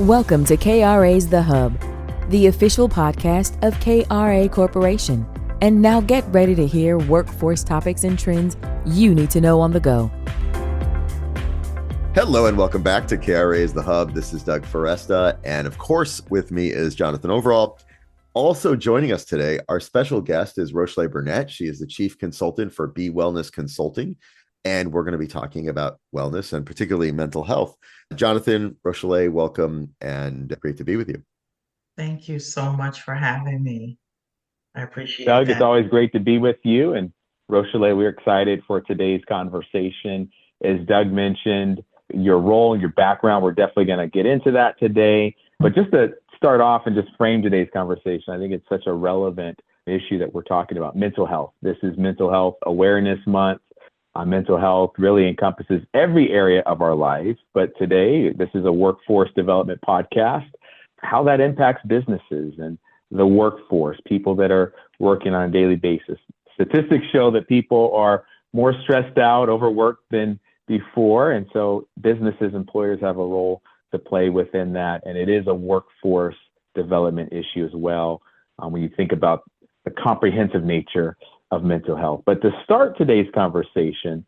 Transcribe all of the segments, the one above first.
Welcome to KRA's The Hub, the official podcast of KRA Corporation. And now get ready to hear workforce topics and trends you need to know on the go. Hello and welcome back to KRA's The Hub. This is Doug Foresta, and of course with me is Jonathan Overall. Also joining us today, our special guest is Rochele Burnette. She is the Chief Consultant for BeWellness Consulting, and we're going to be talking about wellness and particularly mental health. Jonathan, Rochele, welcome, and great to be with you. Thank you so much for having me. I appreciate Doug, that. it's always great to be with you. And Rochele, we're excited for today's conversation. As Doug mentioned, your role and your background, we're definitely going to get into that today. But just to start off and just frame today's conversation, I think it's such a relevant issue that we're talking about, mental health. This is Mental Health Awareness Month. Mental health really encompasses every area of our life. But today, this is a workforce development podcast, how that impacts businesses and the workforce, people that are working on a daily basis. Statistics show that people are more stressed out, overworked than before. And so businesses, employers have a role to play within that. And it is a workforce development issue as well when you think about the comprehensive nature of mental health. But to start today's conversation,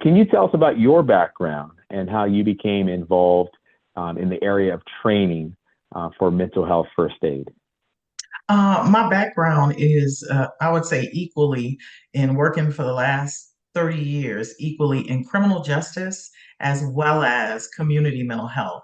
can you tell us about your background and how you became involved in the area of training for mental health first aid? My background is, I would say, equally in working for the last 30 years, equally in criminal justice as well as community mental health.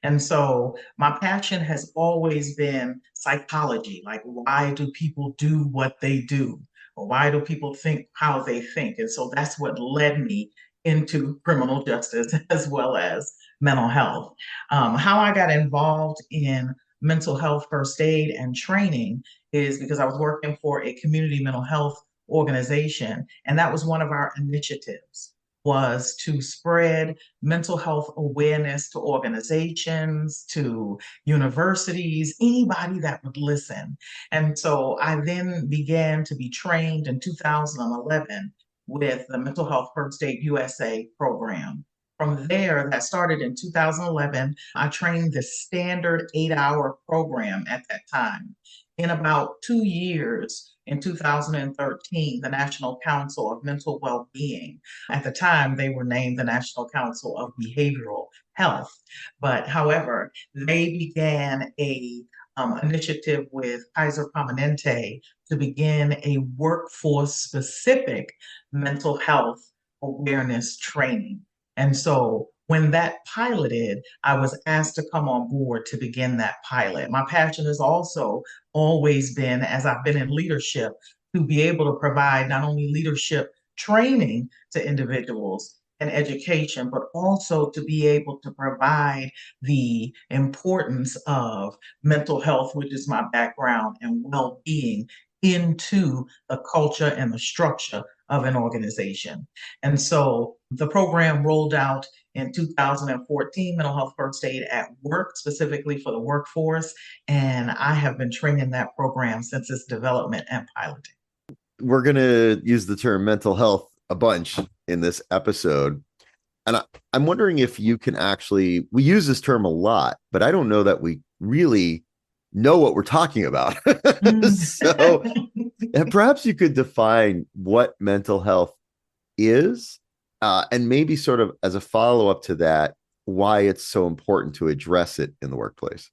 And so my passion has always been psychology, like why do people do what they do? Or why do people think how they think? And so that's what led me into criminal justice as well as mental health. How I got involved in mental health first aid and training is because I was working for a community mental health organization, and that was one of our initiatives, was to spread mental health awareness to organizations, to universities, anybody that would listen. And so I then began to be trained in 2011 with the Mental Health First Aid USA program. From there, that started in 2011, I trained the standard 8-hour program at that time. In about 2 years, in 2013, the National Council of Mental Well-Being, at the time they were named the National Council of Behavioral Health. But however, they began a initiative with Kaiser Permanente to begin a workforce-specific mental health awareness training. And so when that piloted, I was asked to come on board to begin that pilot. My passion has also always been, as I've been in leadership, to be able to provide not only leadership training to individuals and education, but also to be able to provide the importance of mental health, which is my background, and well-being into the culture and the structure of an organization. And so the program rolled out in 2014, Mental Health First Aid at Work, specifically for the workforce. And I have been training that program since its development and piloting. We're going to use the term mental health a bunch in this episode. And I'm wondering if you can actually, we use this term a lot, but I don't know that we really know what we're talking about. So and perhaps you could define what mental health is, and maybe sort of as a follow-up to that, why it's so important to address it in the workplace.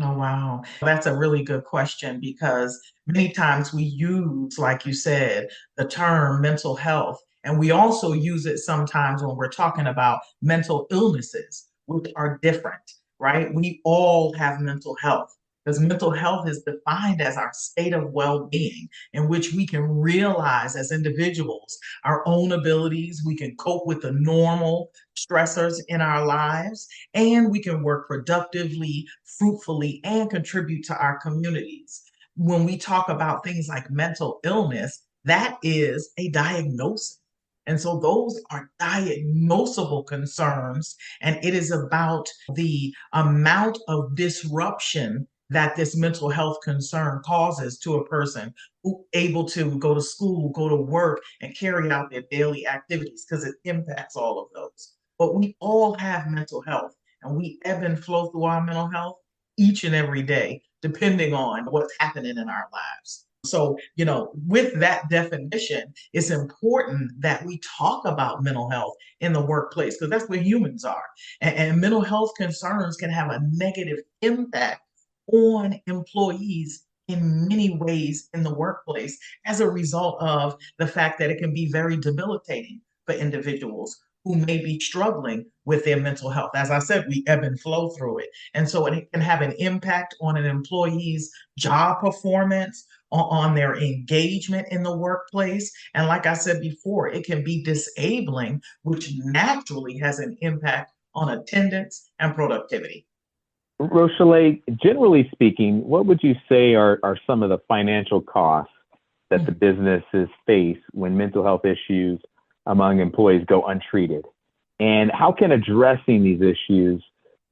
Oh, wow. That's a really good question because many times we use, like you said, the term mental health, and we also use it sometimes when we're talking about mental illnesses, which are different, right? We all have mental health because mental health is defined as our state of well-being in which we can realize as individuals our own abilities, we can cope with the normal stressors in our lives, and we can work productively, fruitfully, and contribute to our communities. When we talk about things like mental illness, that is a diagnosis. And so those are diagnosable concerns, and it is about the amount of disruption that this mental health concern causes to a person who able to go to school, go to work, and carry out their daily activities because it impacts all of those. But we all have mental health. and we ebb and flow through our mental health each and every day, depending on what's happening in our lives. So, with that definition, it's important that we talk about mental health in the workplace because that's where humans are. And mental health concerns can have a negative impact on employees in many ways in the workplace as a result of the fact that it can be very debilitating for individuals who may be struggling with their mental health. As I said, we ebb and flow through it. And so it can have an impact on an employee's job performance, on their engagement in the workplace. And like I said before, it can be disabling, which naturally has an impact on attendance and productivity. Rochele, generally speaking, what would you say are some of the financial costs that the businesses face when mental health issues among employees go untreated? And how can addressing these issues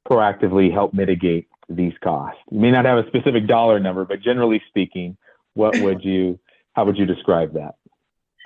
proactively help mitigate these costs? You may not have a specific dollar number, but generally speaking, how would you describe that?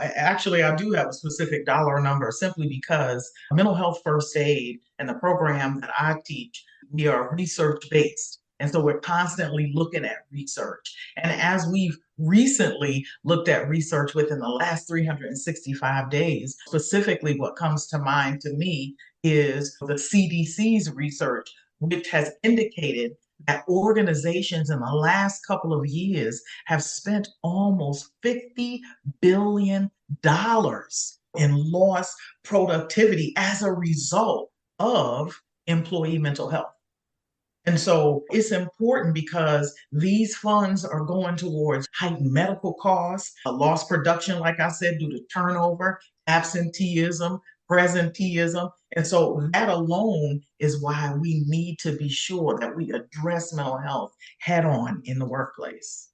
Actually, I do have a specific dollar number simply because mental health first aid and the program that I teach, we are research based. And so we're constantly looking at research. And as we've recently looked at research within the last 365 days, specifically what comes to mind to me is the CDC's research, which has indicated that organizations in the last couple of years have spent almost $50 billion in lost productivity as a result of employee mental health. And so it's important because these funds are going towards heightened medical costs, lost production, like I said, due to turnover, absenteeism, presenteeism. And so that alone is why we need to be sure that we address mental health head on in the workplace.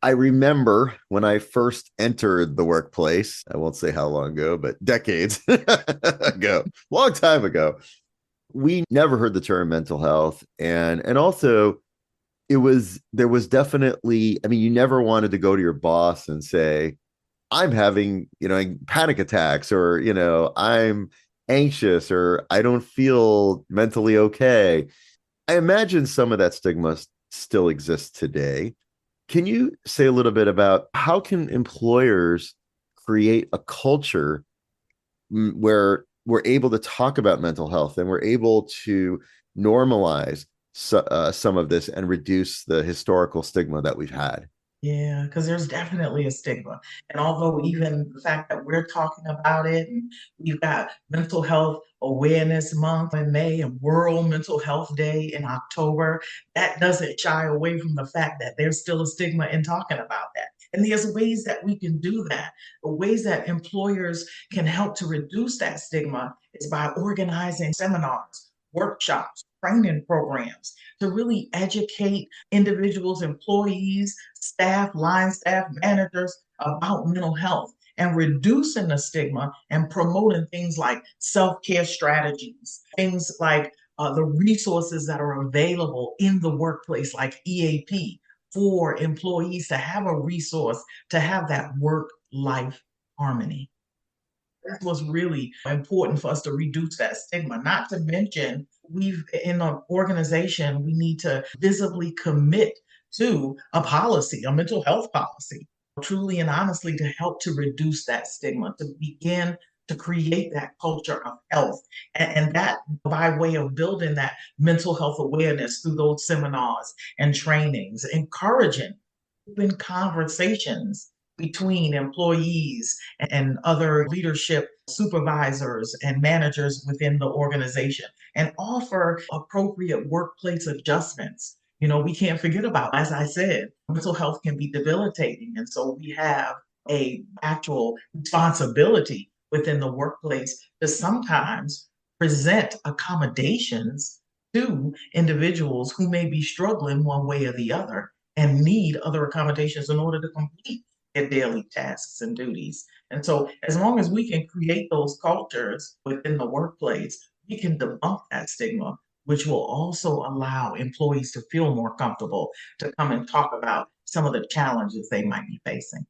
I remember when I first entered the workplace, I won't say how long ago, but decades ago, long time ago, we never heard the term mental health. And also there was definitely, you never wanted to go to your boss and say, I'm having, panic attacks, or, I'm anxious, or I don't feel mentally okay. I imagine some of that stigma still exists today. Can you say a little bit about how can employers create a culture where we're able to talk about mental health and we're able to normalize some of this and reduce the historical stigma that we've had? Yeah, because there's definitely a stigma. And although even the fact that we're talking about it, and we've got Mental Health Awareness Month in May and World Mental Health Day in October, that doesn't shy away from the fact that there's still a stigma in talking about that. And there's ways that we can do that. The ways that employers can help to reduce that stigma is by organizing seminars, workshops, training programs to really educate individuals, employees, staff, line staff, managers about mental health and reducing the stigma and promoting things like self-care strategies, things like the resources that are available in the workplace, like EAP, for employees to have a resource to have that work-life harmony. That was really important for us to reduce that stigma. Not to mention, in an organization, we need to visibly commit to a policy, a mental health policy, truly and honestly to help to reduce that stigma, to begin to create that culture of health. And that by way of building that mental health awareness through those seminars and trainings, encouraging open conversations between employees and other leadership supervisors and managers within the organization, and offer appropriate workplace adjustments. We can't forget about, as I said, mental health can be debilitating. And so we have a actual responsibility within the workplace to sometimes present accommodations to individuals who may be struggling one way or the other and need other accommodations in order to complete their daily tasks and duties. And so as long as we can create those cultures within the workplace, we can debunk that stigma, which will also allow employees to feel more comfortable to come and talk about some of the challenges they might be facing.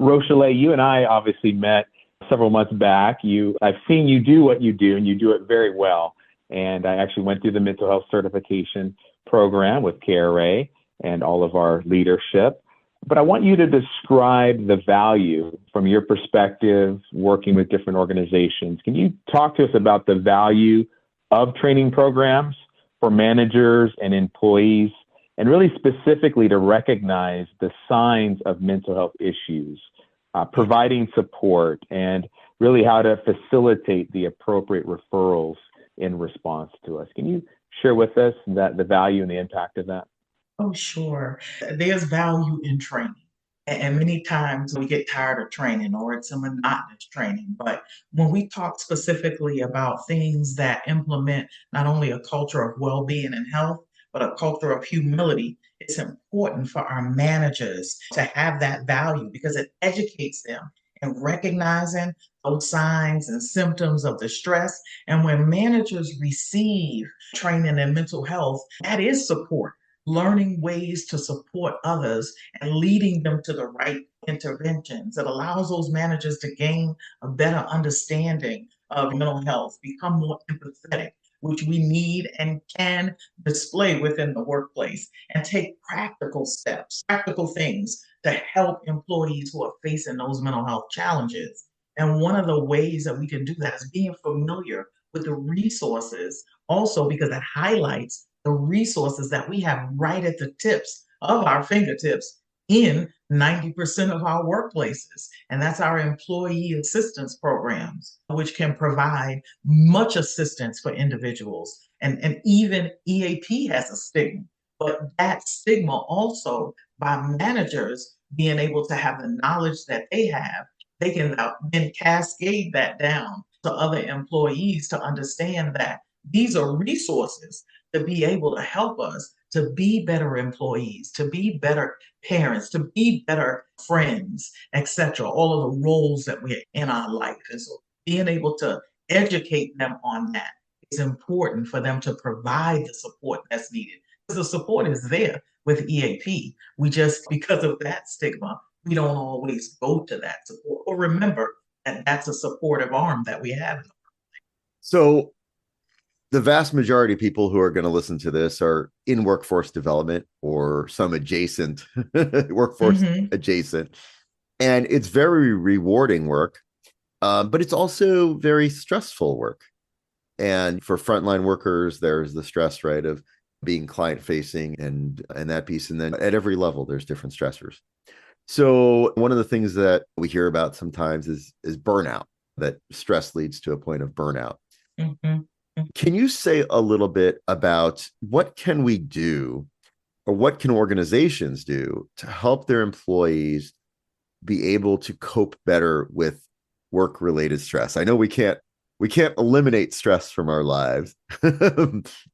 Rochele, you and I obviously met several months back. I've seen you do what you do, and you do it very well. And I actually went through the mental health certification program with KRA and all of our leadership. But I want you to describe the value from your perspective, working with different organizations. Can you talk to us about the value of training programs for managers and employees, and really specifically to recognize the signs of mental health issues, providing support, and really how to facilitate the appropriate referrals in response to us? Can you share with us the value and the impact of that? Oh, sure. There's value in training. And many times we get tired of training or it's a monotonous training. But when we talk specifically about things that implement not only a culture of well-being and health, but a culture of humility, it's important for our managers to have that value because it educates them in recognizing those signs and symptoms of the stress. And when managers receive training in mental health, that is support, learning ways to support others and leading them to the right interventions. It allows those managers to gain a better understanding of mental health, become more empathetic, which we need and can display within the workplace, and take practical steps, practical things to help employees who are facing those mental health challenges. And one of the ways that we can do that is being familiar with the resources, also because it highlights the resources that we have right at the tips of our fingertips in 90% of our workplaces. And that's our employee assistance programs, which can provide much assistance for individuals. And even EAP has a stigma, but that stigma also by managers being able to have the knowledge that they can then cascade that down to other employees to understand that these are resources to be able to help us to be better employees, to be better parents, to be better friends, etc. All of the roles that we're in our life. And so being able to educate them on that is important for them to provide the support that's needed. Because the support is there with EAP. We just, because of that stigma, we don't always go to that support or remember that that's a supportive arm that we have. So the vast majority of people who are going to listen to this are in workforce development or some adjacent workforce adjacent. And it's very rewarding work, but it's also very stressful work. And for frontline workers, there's the stress, right, of being client facing and that piece. And then at every level, there's different stressors. So one of the things that we hear about sometimes is burnout, that stress leads to a point of burnout. Mm-hmm. Can you say a little bit about what can we do or what can organizations do to help their employees be able to cope better with work-related stress? I know we can't eliminate stress from our lives,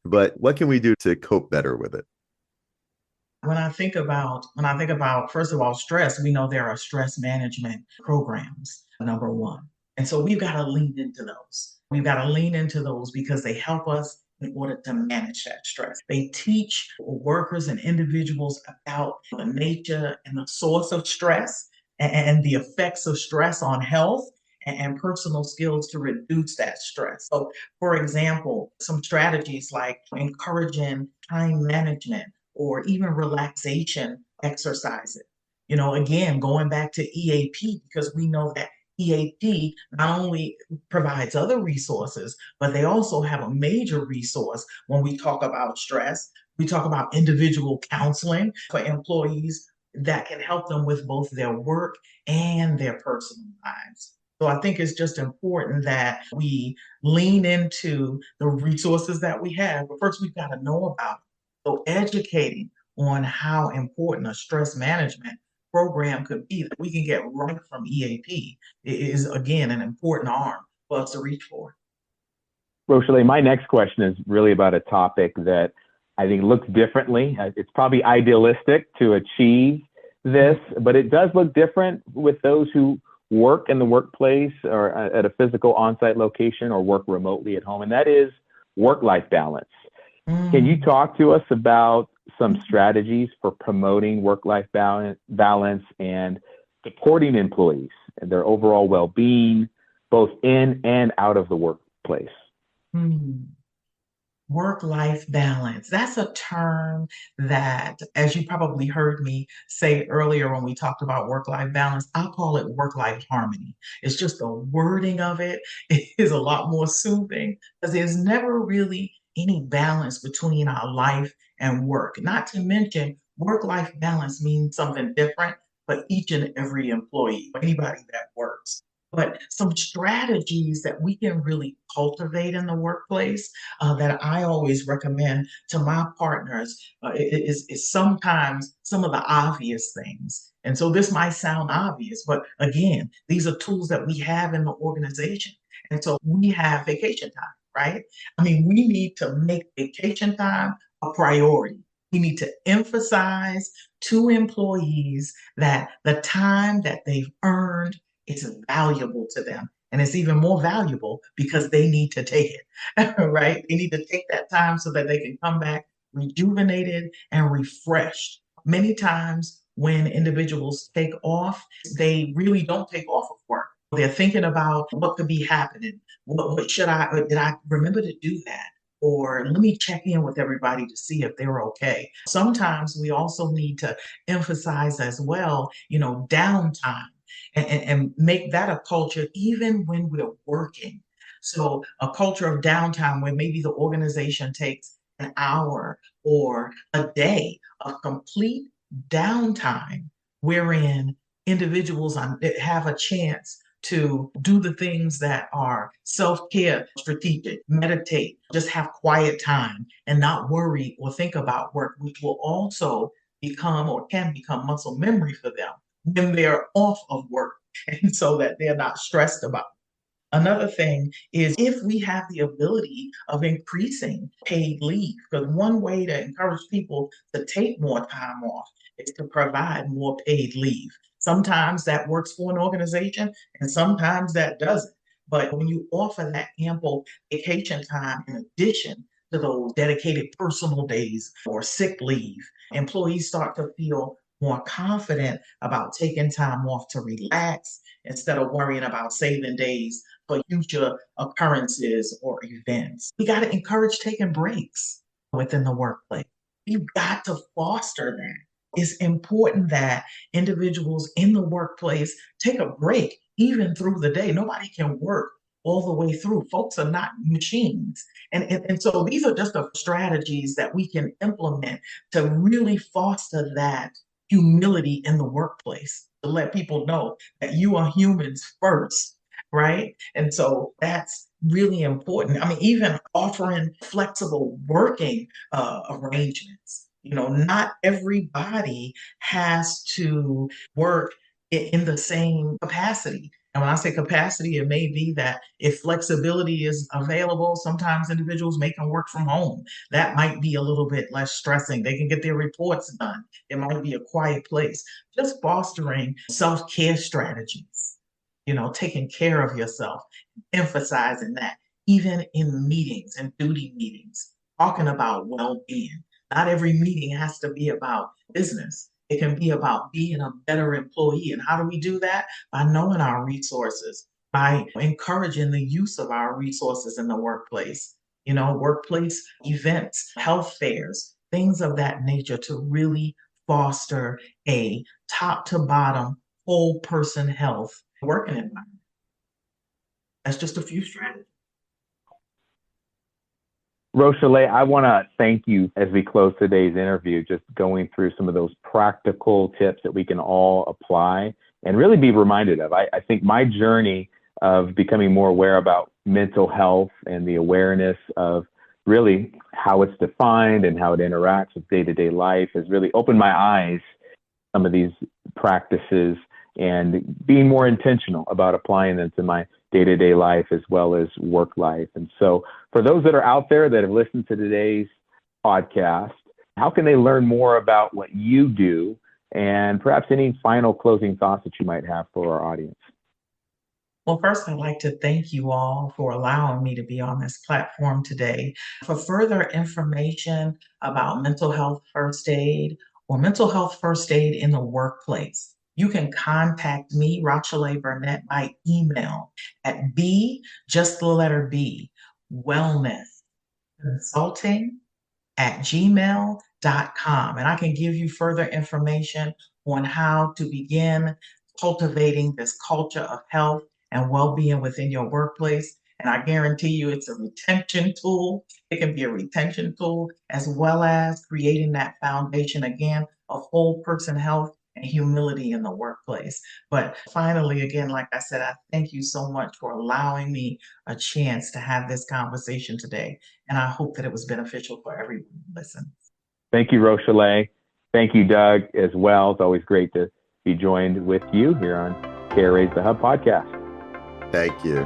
but what can we do to cope better with it? When I think about, first of all, stress, we know there are stress management programs, number one. And so we've got to lean into those. We've got to lean into those because they help us in order to manage that stress. They teach workers and individuals about the nature and the source of stress and the effects of stress on health and personal skills to reduce that stress. So, for example, some strategies like encouraging time management or even relaxation exercises. Again, going back to EAP, because we know that EAP not only provides other resources, but they also have a major resource when we talk about stress. We talk about individual counseling for employees that can help them with both their work and their personal lives. So I think it's just important that we lean into the resources that we have. But first, we've got to know about it. So educating on how important a stress management program could be that we can get right from EAP is, again, an important arm for us to reach for. Rochele, my next question is really about a topic that I think looks differently. It's probably idealistic to achieve this, but it does look different with those who work in the workplace or at a physical on-site location or work remotely at home, and that is work-life balance. Can you talk to us about some strategies for promoting work-life balance and supporting employees and their overall well-being, both in and out of the workplace? Work-life balance. That's a term that, as you probably heard me say earlier when we talked about work-life balance, I'll call it work-life harmony. It's just the wording of it is a lot more soothing because there's never really any balance between our life and work. Not to mention, work-life balance means something different for each and every employee, anybody that works. But some strategies that we can really cultivate in the workplace that I always recommend to my partners is sometimes some of the obvious things. And so this might sound obvious, but again, these are tools that we have in the organization. And so we have vacation time, right? I mean, we need to make vacation time a priority. We need to emphasize to employees that the time that they've earned is valuable to them. And it's even more valuable because they need to take it, right? They need to take that time so that they can come back rejuvenated and refreshed. Many times when individuals take off, they really don't take off of work. They're thinking about what could be happening. What should did I remember to do that? Or let me check in with everybody to see if they're okay. Sometimes we also need to emphasize as well, downtime and make that a culture even when we're working. So a culture of downtime where maybe the organization takes an hour or a day of complete downtime wherein individuals have a chance to do the things that are self-care, strategic, meditate, just have quiet time and not worry or think about work, which will also become or can become muscle memory for them when they're off of work, and so that they're not stressed about it. Another thing is if we have the ability of increasing paid leave, because one way to encourage people to take more time off is to provide more paid leave. Sometimes that works for an organization and sometimes that doesn't. But when you offer that ample vacation time in addition to those dedicated personal days or sick leave, employees start to feel more confident about taking time off to relax instead of worrying about saving days for future occurrences or events. We got to encourage taking breaks within the workplace. You've got to foster that. It's important that individuals in the workplace take a break even through the day. Nobody can work all the way through. Folks are not machines. And so these are just the strategies that we can implement to really foster that humility in the workplace, to let people know that you are humans first, right? And so that's really important. I mean, even offering flexible working arrangements. Not everybody has to work in the same capacity. And when I say capacity, it may be that if flexibility is available, sometimes individuals may can work from home. That might be a little bit less stressing. They can get their reports done. It might be a quiet place. Just fostering self-care strategies, taking care of yourself, emphasizing that, even in meetings and duty meetings, talking about well-being. Not every meeting has to be about business. It can be about being a better employee. And how do we do that? By knowing our resources, by encouraging the use of our resources in the workplace, workplace events, health fairs, things of that nature to really foster a top to bottom whole person health working environment. That's just a few strategies. Rochele, I want to thank you as we close today's interview, just going through some of those practical tips that we can all apply and really be reminded of. I think my journey of becoming more aware about mental health and the awareness of really how it's defined and how it interacts with day-to-day life has really opened my eyes to some of these practices and being more intentional about applying them to my day-to-day life as well as work life. And so for those that are out there that have listened to today's podcast, how can they learn more about what you do and perhaps any final closing thoughts that you might have for our audience? Well, first, I'd like to thank you all for allowing me to be on this platform today. For further information about mental health first aid or mental health first aid in the workplace, you can contact me, Rochele Burnette, by email at just the letter B, wellness beWellnessConsulting@gmail.com. And I can give you further information on how to begin cultivating this culture of health and well-being within your workplace. And I guarantee you it's a retention tool. It can be a retention tool as well as creating that foundation again of whole person health and humility in the workplace. But finally, again, like I said, I thank you so much for allowing me a chance to have this conversation today. And I hope that it was beneficial for everyone who listened. Thank you, Rochele. Thank you, Doug, as well. It's always great to be joined with you here on KRA's The Hub podcast. Thank you.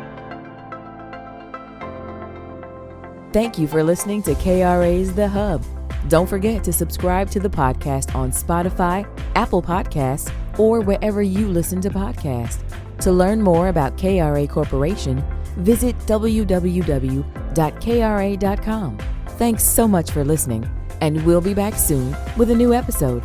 Thank you for listening to KRA's The Hub. Don't forget to subscribe to the podcast on Spotify, Apple Podcasts, or wherever you listen to podcasts. To learn more about KRA Corporation, visit www.kra.com. Thanks so much for listening, and we'll be back soon with a new episode.